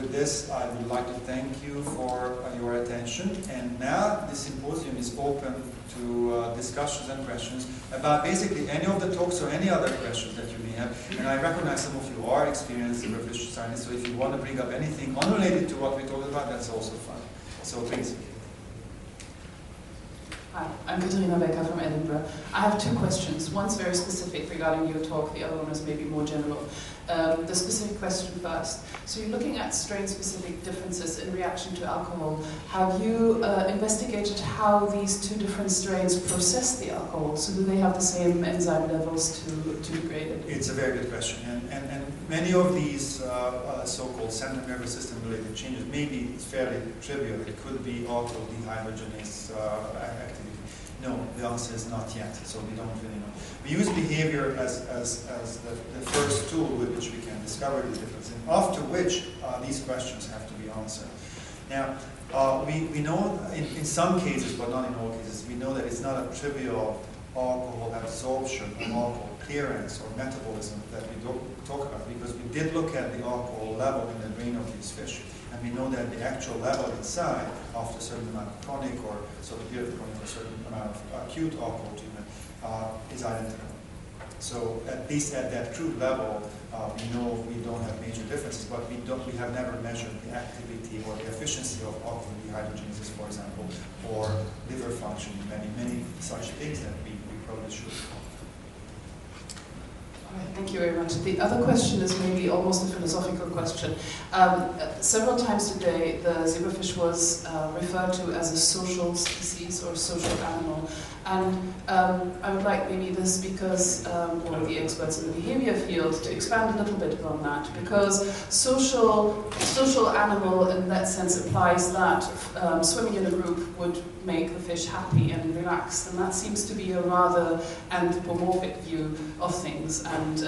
with this, I would like to thank you for your attention. And now the symposium is open to discussions and questions about basically any of the talks or any other questions that you may have. And I recognize some of you are experienced zebrafish scientists, so if you want to bring up anything unrelated to what we talked about, that's also fine. So please. Hi, I'm Katarina Becker from Edinburgh. I have two questions. One's very specific regarding your talk, the other one is maybe more general. The specific question first. So you're looking at strain-specific differences in reaction to alcohol. Have you investigated how these two different strains process the alcohol? So do they have the same enzyme levels to degrade it? It's a very good question. And many of these so-called central nervous system related changes may be fairly trivial. It could be alcohol dehydrogenase activity. No, the answer is not yet, so we don't really know. We use behavior as the first tool with which we can discover the difference, and after which these questions have to be answered. Now, we know in some cases, but not in all cases, we know that it's not a trivial alcohol absorption or alcohol clearance or metabolism that we talk about, because we did look at the alcohol level in the brain of these fish. And we know that the actual level inside, after a certain amount of chronic or sort of period of chronic or a certain amount of acute alcohol treatment, is identical. So at least at that crude level, we know we don't have major differences, but we have never measured the activity or the efficiency of alcohol dehydrogenases, for example, or liver function, many such things that we probably should. Thank you very much. The other question is maybe almost a philosophical question. Several times today, the zebrafish was referred to as a social species or social animal. And I would like maybe this because, or the experts in the behavior field, to expand a little bit on that. Because social animal in that sense implies that swimming in a group would make the fish happy and relaxed. And that seems to be a rather anthropomorphic view of things. And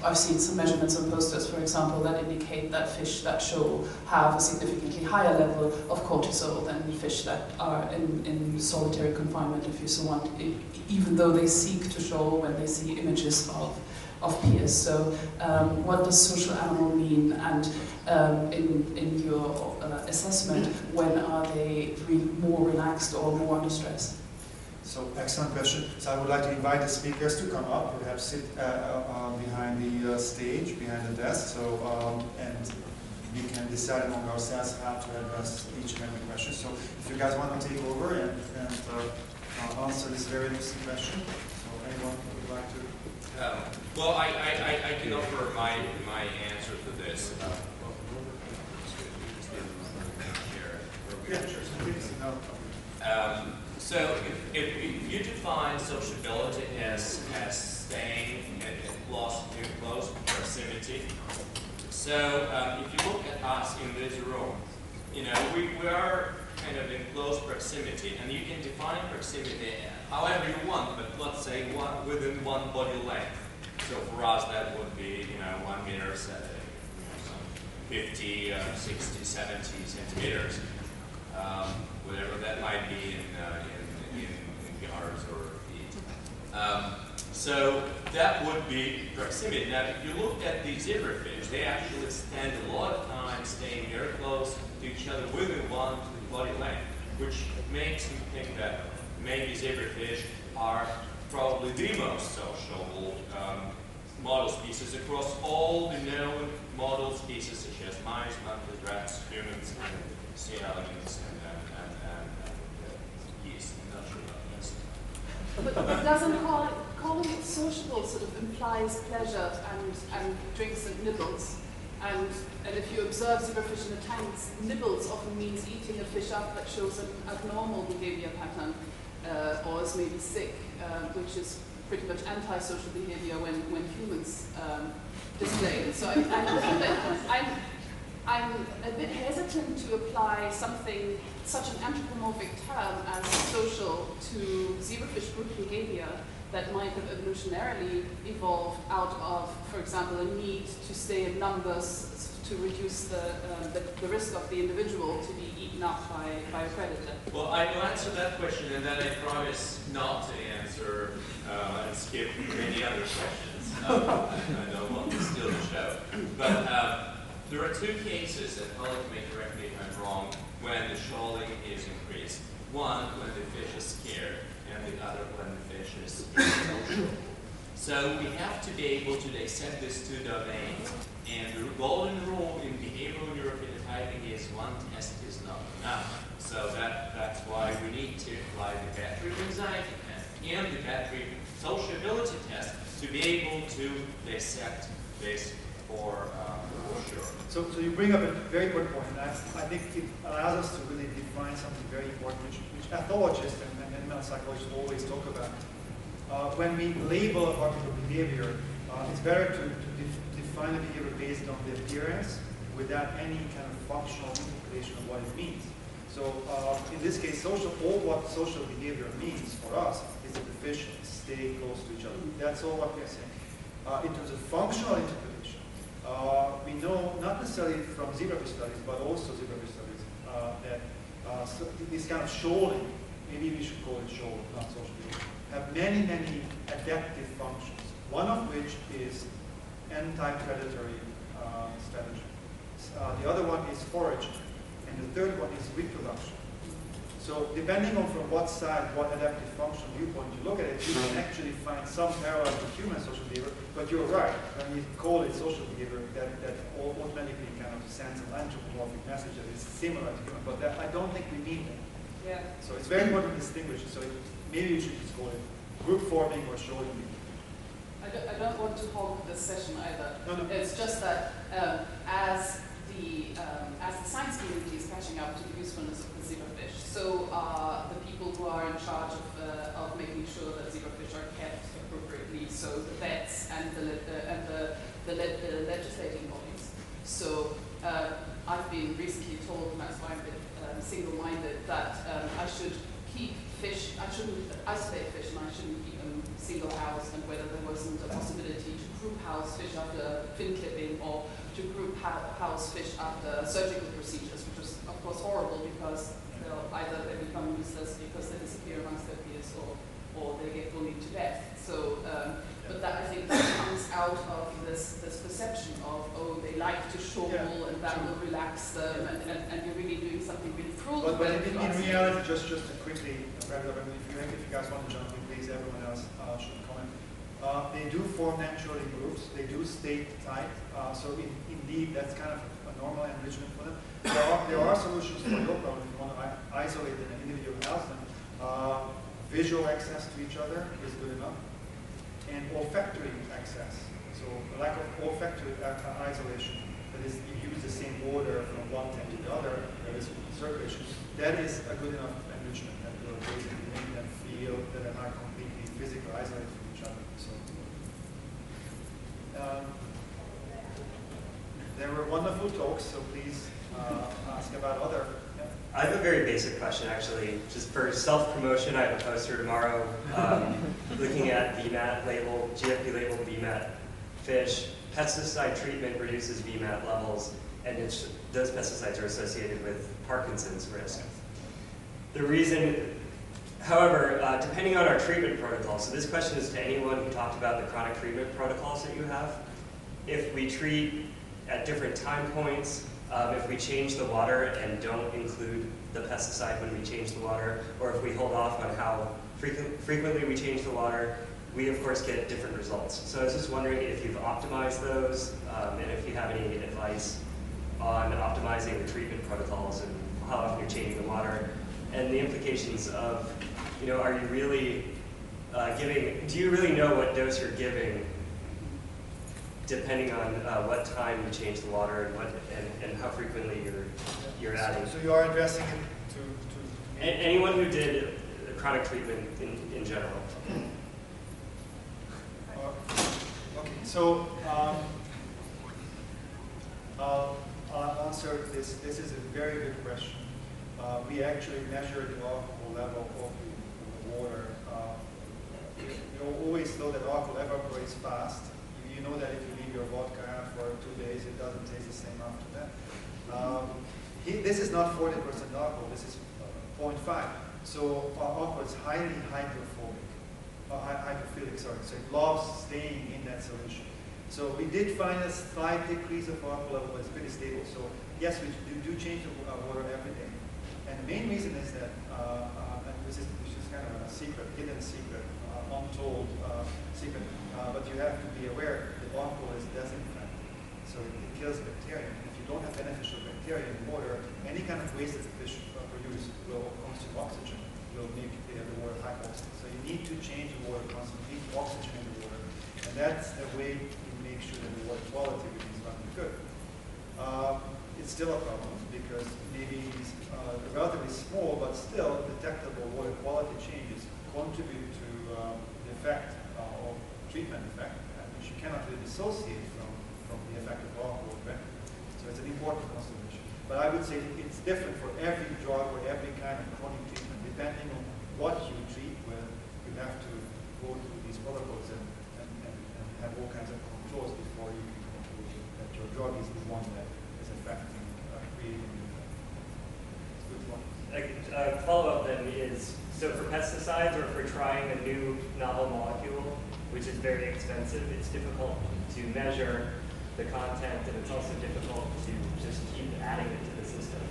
I've seen some measurements on posters, for example, that indicate that fish that shoal have a significantly higher level of cortisol than fish that are in solitary confinement, if you so want, even though they seek to shoal when they see images of peers. So what does social animal mean? And in your assessment, when are they more relaxed or more under stress? So excellent question. So I would like to invite the speakers to come up, perhaps sit behind the stage, behind the desk, so and we can decide among ourselves how to address each and every question. So if you guys want to take over and answer this very interesting question, so anyone would like to? Well, I can offer my answer to this. So if you define sociability as staying in close proximity, so if you look at us in this room, you know, we are kind of in close proximity, and you can define proximity however you want, but let's say within one body length. So for us that would be, 1 meter, 50, 60, 70 centimeters, whatever that might be in yards or feet. So that would be proximity. Now, if you look at the zebrafish, they actually spend a lot of time staying very close to each other within one body length, which makes me think that maybe zebrafish are probably the most sociable model species across all the known model species, such as mice, monkeys, rats, humans, and sea elements, and yeast. I'm not sure about this. But doesn't calling it sociable sort of implies pleasure and drinks and nibbles? And if you observe zebrafish in the tanks, nibbles often means eating a fish up that shows an abnormal behavior pattern, or is maybe sick, which is pretty much antisocial behavior when humans display it. So I'm a bit hesitant to apply such an anthropomorphic term as social to zebrafish group behavior that might have evolutionarily evolved out of, for example, a need to stay in numbers to reduce the risk of the individual to be eaten up by a predator. Well, I will answer that question, and then I promise not to answer and skip many other questions. I don't want to steal the show. But there are two cases that colleagues may correct me if I'm wrong when the shoaling is increased. One, when the fish is scared, and the other when the fish is social. So we have to be able to dissect these two domains. And the golden rule in behavioral neurophenotyping is one test is not enough. So that's why we need to apply the battery anxiety test and the battery sociability test to be able to dissect this for sure. So you bring up a very good point, and I think it allows us to really define something very important, which pathologists and animal psychologists always talk about. When we label a particular behavior, it's better to define the behavior based on the appearance without any kind of functional interpretation of what it means. So in this case, all what social behavior means for us is that the fish stay close to each other. That's all what we are saying. In terms of functional interpretation, we know, not necessarily from zebrafish studies, but also zebrafish studies, that this kind of shoaling, maybe we should call it shoaling, not social behavior, have many, many adaptive functions. One of which is anti-predatory strategy. The other one is foraging, and the third one is reproduction. So depending on from what side, what adaptive function viewpoint you look at it, you can actually find some parallel to human social behavior. But you're right, when we call it social behavior, that automatically kind of sends an anthropomorphic message that is similar to human. But I don't think we need that. Yeah. So it's very important to distinguish. So maybe you should just call it group forming or shoaling behavior. I don't want to hog this session either. No. It's just that as the science community is catching up to the usefulness of the zebrafish, so are the people who are in charge of making sure that zebrafish are kept appropriately, so the vets and the legislating bodies. So I've been recently told, and that's why I'm a bit single-minded, that I should keep fish, I shouldn't isolate fish, and I shouldn't keep them single housed, and whether there wasn't a possibility to group house fish after fin clipping or to group house fish after surgical procedures, which is of course horrible because either they become useless because they disappear amongst their peers or they get bullied to death. So, but that I think that comes out of this perception of, oh, they like to shoal and that will relax them, and you're really doing something really cruel. But in reality, just to quickly wrap it up, if you guys want to jump in, please, everyone else should comment. They do form naturally groups. They do stay tight. So indeed, that's kind of a normal enrichment for them. There are solutions for your problem if you want to isolate them and individual house them. Visual access to each other is good enough. And olfactory access. So a lack of olfactory isolation, that is, you use the same order from one tent to the other, there is circulation. That is a good enough enrichment that will basically make them feel that they're not completely physically isolated from each other. So, there were wonderful talks, so please ask about other. Yeah. I have a very basic question, actually. Just for self-promotion, I have a poster tomorrow looking at VMAT label, GFP labeled VMAT fish. Pesticide treatment reduces VMAT levels, and those pesticides are associated with Parkinson's risk. The reason, however, depending on our treatment protocol, so this question is to anyone who talked about the chronic treatment protocols that you have. If we treat at different time points, if we change the water and don't include the pesticide when we change the water, or if we hold off on how frequently we change the water, we of course get different results. So I was just wondering if you've optimized those, and if you have any advice on optimizing the treatment protocols and how often you're changing the water, and the implications of, are you really do you really know what dose you're giving depending on what time you change the water and how frequently you're adding. So you are addressing it to anyone who did chronic treatment in general. Okay, so I'll answer this. This is a very good question. We actually measure the alcohol level of the water. You always know that alcohol evaporates fast. You know that if you leave your vodka out for 2 days, it doesn't taste the same after that. This is not 40% alcohol. This is 0.5. So alcohol is highly hydrophilic. So it loves staying in that solution. So we did find a slight decrease of alcohol level, but it's pretty stable. So yes, we do change the water every day. And the main reason is that, and which is kind of a secret, hidden secret, untold secret, but you have to be aware that alcohol is disinfectant. So it kills bacteria. And if you don't have beneficial bacteria in water, any kind of waste that the fish produce will consume oxygen, will make the water hypoxic. So you need to change the water constantly, oxygen in the water. And that's the way you make sure that the water quality remains running good. It's still a problem because maybe these relatively small but still detectable water quality changes contribute to the effect of treatment effect, which you cannot really dissociate from the effect of alcohol. So it's an important consideration. But I would say it's different for every drug or every kind of chronic treatment. Depending on what you treat with, you have to go through these protocols and have all kinds of controls before you can conclude that your drug is the one that is affecting, creating the effect. Good one. A follow-up then is, so for pesticides or for trying a new novel molecule, which is very expensive, it's difficult to measure the content, and it's also difficult to just keep adding it to the system.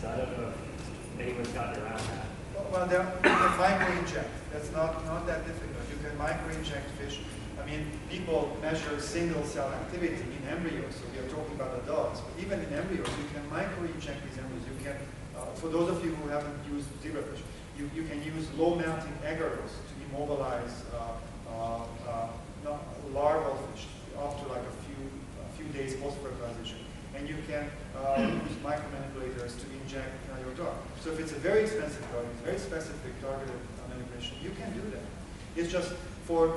So I don't know if anyone's gotten around that. Well, you can micro-inject. That's not that difficult. You can micro-inject fish. I mean, people measure single-cell activity in embryos, so we are talking about adults. But even in embryos, you can micro-inject these embryos. You can, for those of you who haven't used zebrafish, you can use low-mounting agarose to immobilize larval fish up to like a few days post-fertilization. And you can use micromanipulators to inject your drug. So if it's a very expensive drug, it's very specific targeted manipulation, you can do that. It's just for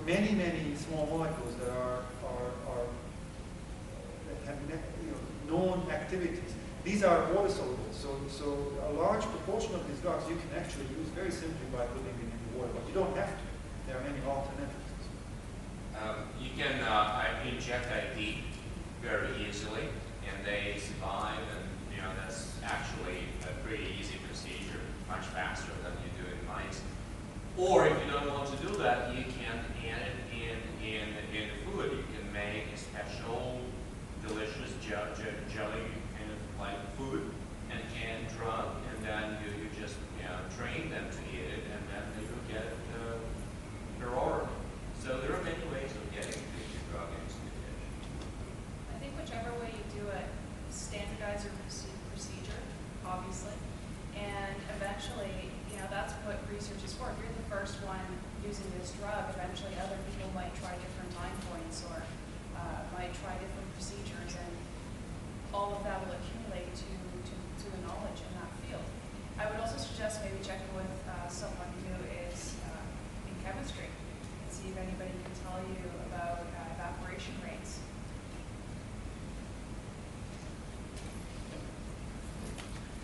many small molecules that that have known activities. These are water soluble. So a large proportion of these drugs you can actually use very simply by putting it in the water, but you don't have to. There are many alternatives. You can inject IV very easily, and they survive, and that's actually a pretty easy procedure, much faster than you do in mice. Or if you don't want to do that, you can add it in food. You can make a special delicious jelly kind of like food and drug, and then you just train them to eat it, and then they will get their order. So there are many ways of getting the drug into the fish. I think whichever way you do it, standardize your procedure, obviously, and eventually, that's what research is for. If you're the first one using this drug, eventually other people might try different time points or might try different procedures, and all of that will accumulate to the knowledge in that field. I would also suggest maybe checking with someone who is in chemistry and see if anybody can tell you about evaporation rates.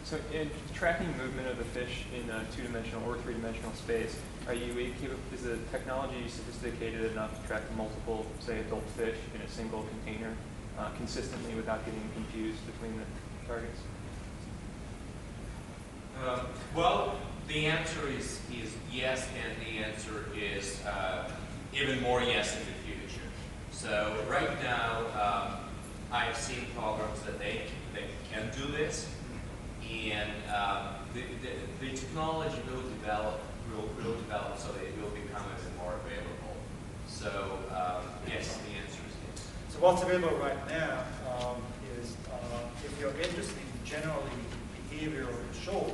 So in tracking movement of the fish in a two-dimensional or three-dimensional space, is the technology sophisticated enough to track multiple, say, adult fish in a single container consistently without getting confused between the targets? Well, the answer is yes, and the answer is even more yes in the future. So right now, I've seen programs that they can do this, and the technology will develop so that it will become even more available. So yes, the answer is yes. So what's available right now is if you're interested in generally behavioral shows,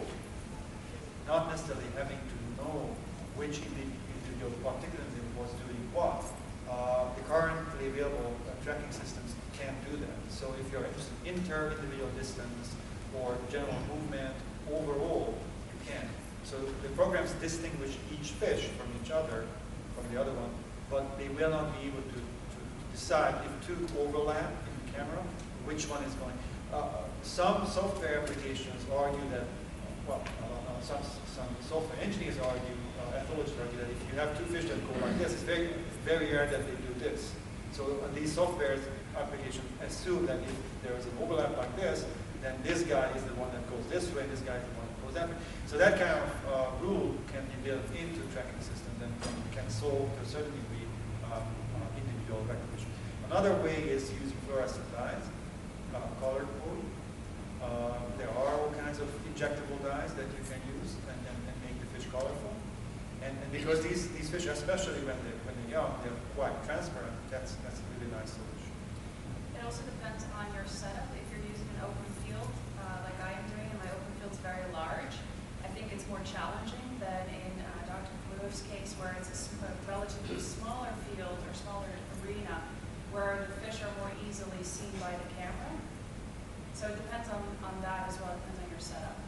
not necessarily having to know which individual participant was doing what, the currently available tracking systems can't do that. So if you're interested in inter-individual distance or general movement overall, you can. So the programs distinguish each fish from each other, from the other one, but they will not be able to decide if two overlap in the camera, which one is going. Some software applications argue that, some software engineers argue, ethologists argue that if you have two fish that go like this, it's very, very rare that they do this. So these software applications assume that if there is an overlap like this, then this guy is the one that goes this way, this guy is the one that goes that way. So that kind of rule can be built into tracking systems and can solve to a certain degree individual recognition. Another way is using fluorescent dyes, color code. There are all kinds of injectable dyes that you can use and make the fish colorful. And because these fish, especially when they're young, they're quite transparent. That's a really nice solution. It also depends on your setup. If you're using an open field, like I am doing, and my open field's very large, I think it's more challenging than in Dr. Kaluev's case, where it's a relatively smaller field or smaller arena, where the fish are more easily seen by the camera. So it depends on that as well. It depends on your setup.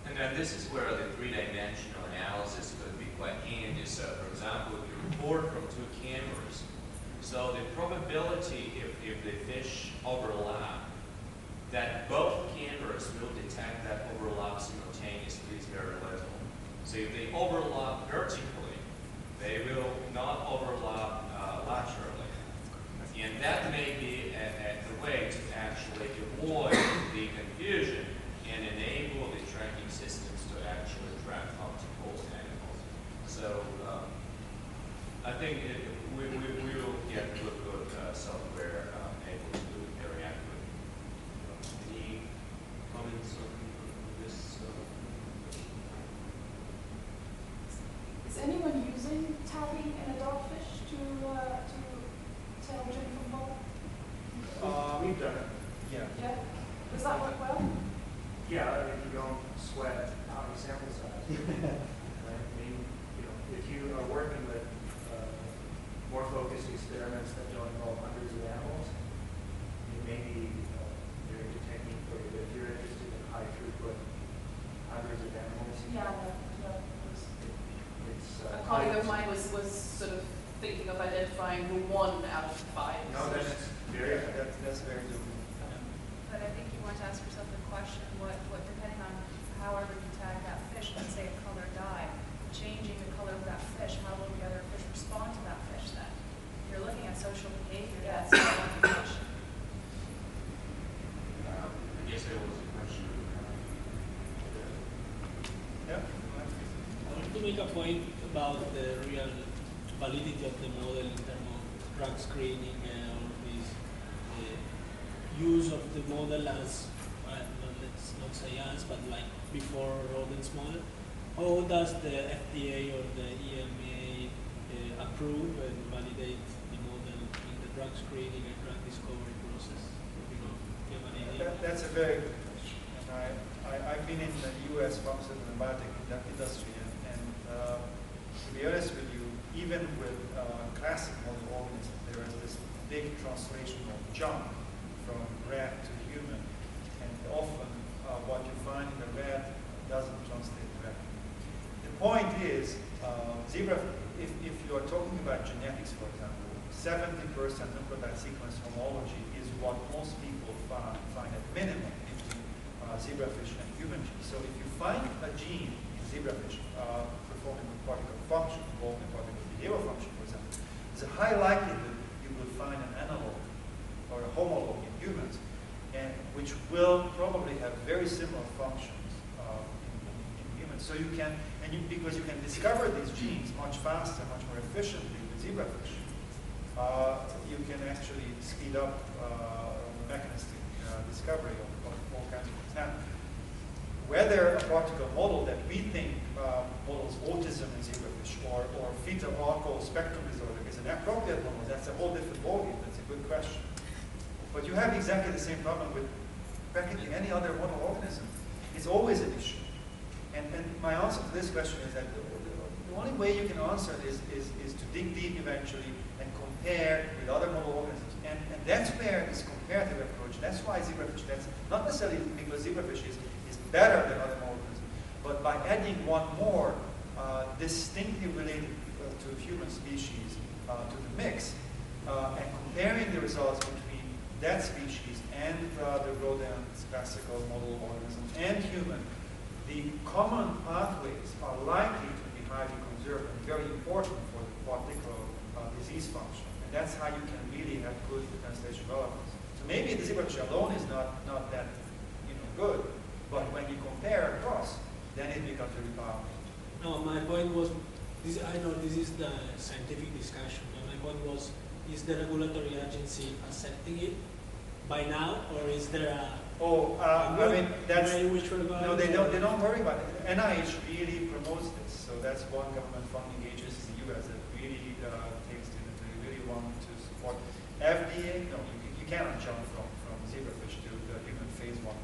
And then this is where the three-dimensional analysis could be quite handy. So, for example, if you record from two cameras, so the probability if the fish overlap, that both cameras will detect that overlap simultaneously is very little. So if they overlap vertically, they will not overlap laterally. And that may be a way to actually avoid the confusion and enable the tracking systems to actually track optical animals. So I think we will get good software able to do it very accurately. Any comments on this? Is anyone using tagging in a dogfish to tell drink from bottle? We've done it. Yeah. Yeah? Does that work well? Yeah, if you don't sweat out of sample size. Right? I mean, if you are working with more focused experiments that don't involve hundreds of animals, it may be a very good technique for you. But if you're interested in high throughput, hundreds of animals, Yeah. it's A colleague of mine was sort of thinking of identifying the 1 out of 5. No, that's very good. But I think you want to ask yourself the question, what depending on however you tag that fish, let's say a color dye, changing the color of that fish, how will the other fish respond to that fish then? You're looking at social behavior, that's one question. I guess there was a question. Yeah. I want to make a point about the real validity of the model in terms of drug screening and all of this use of the model as, let's not say as, but like before rodents model. How does the FDA or the EMA approve and validate the model in the drug screening and drug discovery process? Do you have any idea? That's a very good question. And I've been in the U.S. pharmaceutical and biotech industry, and to be honest with you, even with classic model organisms, there is this big translational jump from rat to human, and often what you find in the rat doesn't translate to rat. The point is, if you are talking about genetics, for example, 70% nucleotide sequence homology is what most people find at minimum between zebrafish and human genes. So if you find a gene in zebrafish performing a particle function, involving a particle behavioral function, for example, there's a high likelihood you will find an analog or a homologue in humans, and which will probably have very similar functions in humans. So you can, because you can discover these genes much faster, much more efficiently with zebrafish, you can actually speed up mechanistic discovery of all kinds of things. Now, whether a particle model that we think models autism in zebrafish or fetal alcohol spectrum disorder is an appropriate model, that's a whole different ballgame. That's a good question. But you have exactly the same problem with practically any other model organism. It's always an issue. And my answer to this question is that the only way you can answer this is to dig deep eventually and compare with other model organisms. And that's where this comparative approach, that's why zebrafish, that's not necessarily because zebrafish is better than other model organisms, but by adding one more distinctly related to human species to the mix, and comparing the results between that species and the rodent, classical model organism, and human, the common pathways are likely to be highly conserved and very important for the particular disease function. And that's how you can really have good translation developments. So maybe the zebrafish alone is not that good, but when you compare across, then it becomes really powerful. No, my point was, I know this is the scientific discussion, but my point was, is the regulatory agency accepting it by now, or is there a I mean, that's, which one about no, they don't worry about it. NIH really promotes this, so that's one government funding agency in the U.S. that really takes to they really want to support. FDA, no, you cannot jump from zebrafish to the human phase 1.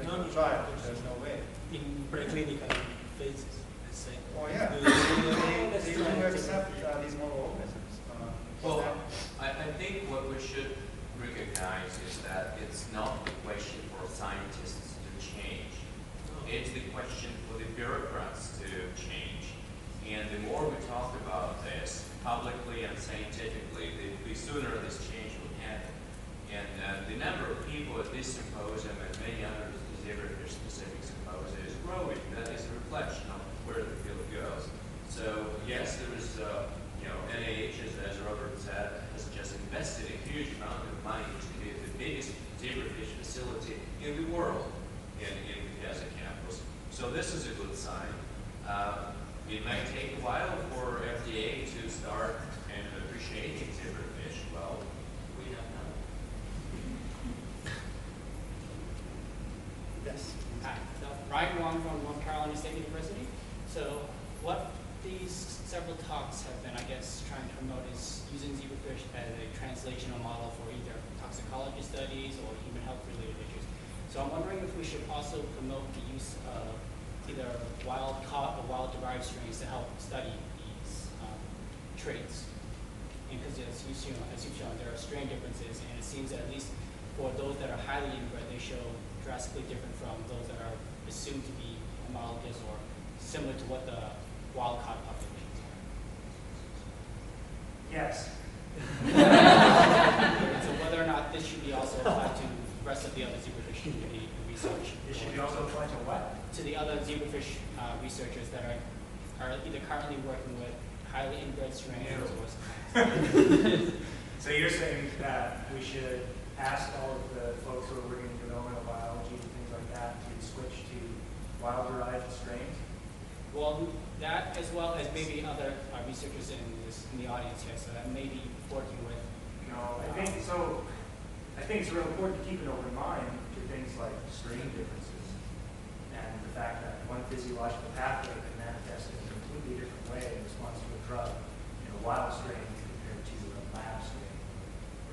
No, Trial, there's no way. in preclinical phases, let's say? Oh yeah, they do accept these model organisms. Well, I think what we should recognize is that it's not the question for scientists to change. It's the question for the bureaucrats to change. And the more we talk about this publicly and scientifically, the sooner this change will happen. And the number of people at this symposium and many other zebrafish-specific symposia is growing. That is a reflection of where the field goes. So yes, there is, NIH, as Robert said, has just invested a huge amount of money to be the biggest zebrafish facility in the world in Bethesda campus. So this is a good sign. It might take a while for FDA to start and appreciating zebrafish. Well, we don't know. Yes. Hi, so Ryan Wong from North Carolina State University. So what these several talks have been, I guess, trying to promote is using zebrafish as a translational model for either toxicology studies or human health related issues. So I'm wondering if we should also promote the use of either wild caught or wild derived strains to help study these traits. Because as you've shown, there are strain differences, and it seems that at least for those that are highly inbred, they show drastically different from those that are assumed to be homologous or similar to what the wild-caught populations are. Yes. So whether or not this should be also applied to the rest of the other zebrafish community research. It should be also applied to what? To the other zebrafish researchers that are either currently working with highly inbred strains or So you're saying that we should ask all of the folks who are working in developmental biology and things like that to switch to wild-derived strains? Well, that as well as maybe other researchers in the audience here, so that may be working with. No, I think it's real important to keep an open mind to things like strain differences and the fact that one physiological pathway can manifest in a completely different way in response to a drug in a wild strain compared to a lab strain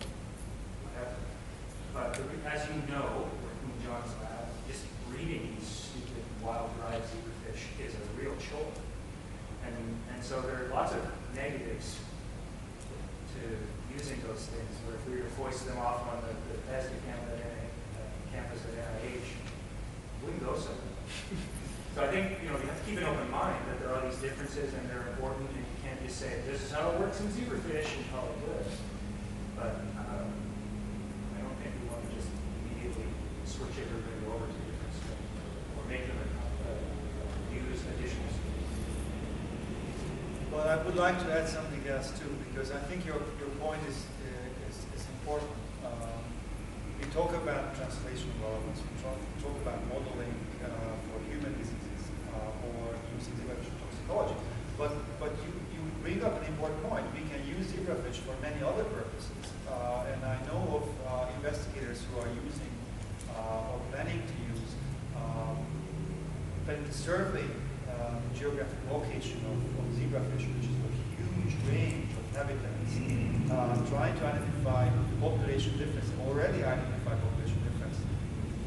or whatever. But as you know, working in John's lab, just breeding these stupid wild-derived zebrafish is a real chore. And so there are lots of negatives to using those things, where if we were to foist them off on the Bethesda campus at NIH, it wouldn't go so well. So I think, you have to keep an open mind that there are these differences and they're important, and you can't just say, this is how it works in zebrafish, and call it good. But I don't think we want to just immediately switch everybody over to different strains or make them use additional strains. Well, I would like to add something else too, because I think your point is important. We talk about translational relevance, we talk about modeling for human diseases or using zebrafish toxicology. But you bring up an important point. We can use zebrafish for many other purposes. And I know of investigators who are using or planning to use survey geographic location of zebrafish, which is a huge range of habitats, trying to identify population difference, already identify population difference in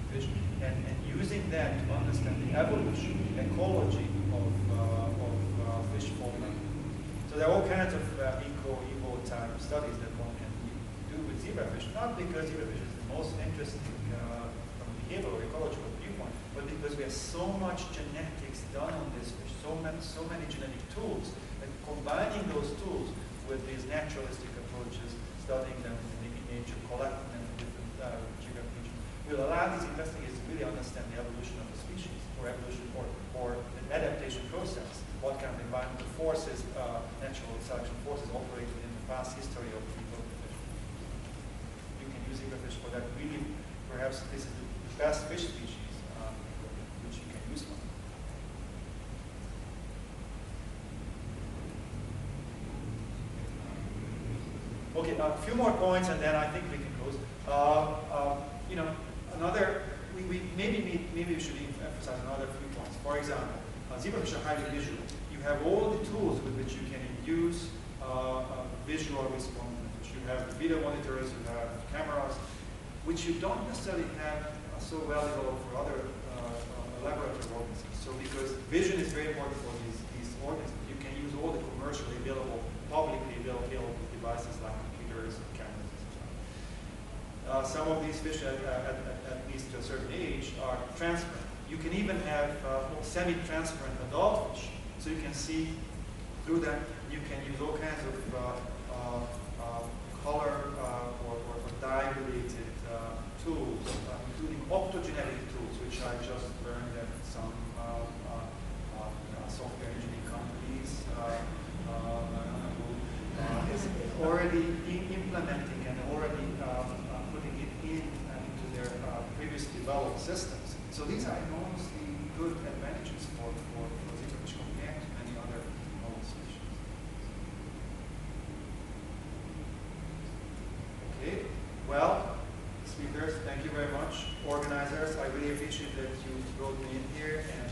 fish, and using that to understand the evolution, ecology of fish fauna. So there are all kinds of evo type studies that one can do with zebrafish, not because zebrafish is the most interesting from a behavioral ecological viewpoint, but because we have so much genetics done on this fish, so many genetic tools, and combining those tools with these naturalistic approaches, studying them in nature, collecting them in different geographic regions, will allow these investigators to really understand the evolution of the species, or evolution, or the adaptation process, what kind of environmental forces, natural selection forces operated in the past history of the fish. You can use zebrafish for that. Really, perhaps this is the best fish species which you can use for. Okay, a few more points, and then I think we can close. You know, another, maybe we should emphasize another few points. For example, zebrafish are highly visual. You have all the tools with which you can use visual responsiveness. You have video monitors, you have cameras, which you don't necessarily have so well developed for other laboratory organisms. So because vision is very important for these organisms, you can use all the commercially available, publicly available devices like computers and cameras, etc. Some of these fish, at least to a certain age, are transparent. You can even have semi-transparent adult fish, so you can see through them. You can use all kinds of color or dye-related tools, including optogenetic tools, which I just learned at some software engineering companies who is already implementing and already putting it into their previously developed systems. So these are enormously good advantages for zebrafish compared to many other novel species. Okay, well, speakers, thank you very much. Organizers, I really appreciate that you brought me in here, and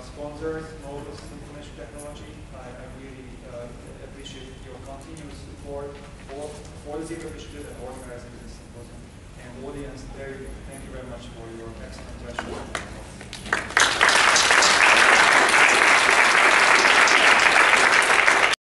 sponsors, Noldus Information Technology, I really appreciate your continuous support for the zebrafish and organizing this symposium. And audience, thank you very much for your excellent questions.